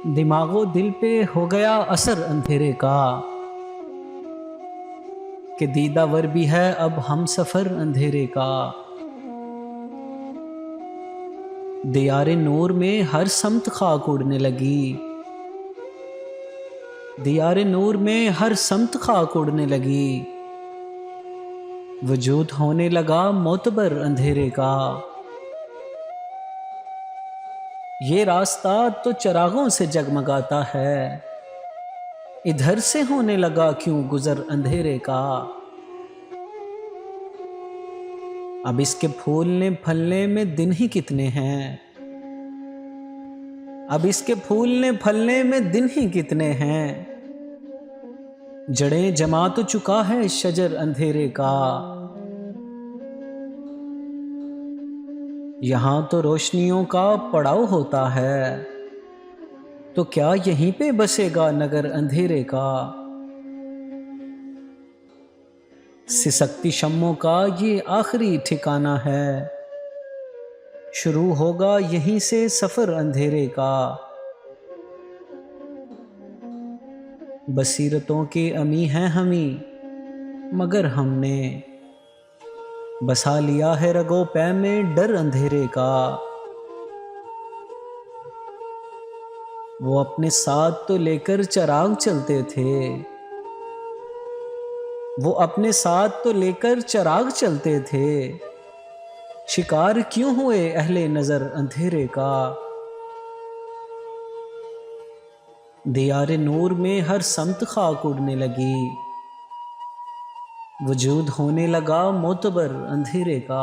दिमागो दिल पे हो गया असर अंधेरे का, कि दीदावर भी है अब हम सफ़र अंधेरे का। दियारे नूर में हर समत खाक उड़ने लगी, दियारे नूर में हर समत खाक उड़ने लगी। वजूद होने लगा मोतबर अंधेरे का। ये रास्ता तो चरागों से जगमगाता है, इधर से होने लगा क्यों गुजर अंधेरे का। अब इसके फूलने फलने में दिन ही कितने हैं, अब इसके फूलने फलने में दिन ही कितने हैं। जड़ें जमा तो चुका है शजर अंधेरे का। यहां तो रोशनियों का पड़ाव होता है, तो क्या यहीं पे बसेगा नगर अंधेरे का। सिसकती शम्मों का ये आखिरी ठिकाना है, शुरू होगा यहीं से सफर अंधेरे का। बसीरतों के अमी हैं हमी, मगर हमने बसा लिया है रगो पै में डर अंधेरे का। वो अपने साथ तो लेकर चराग चलते थे, वो अपने साथ तो लेकर चराग चलते थे। शिकार क्यों हुए अहले नजर अंधेरे का। दियारे नूर में हर समत खाक उड़ने लगी, वजूद होने लगा मोतबर अंधेरे का।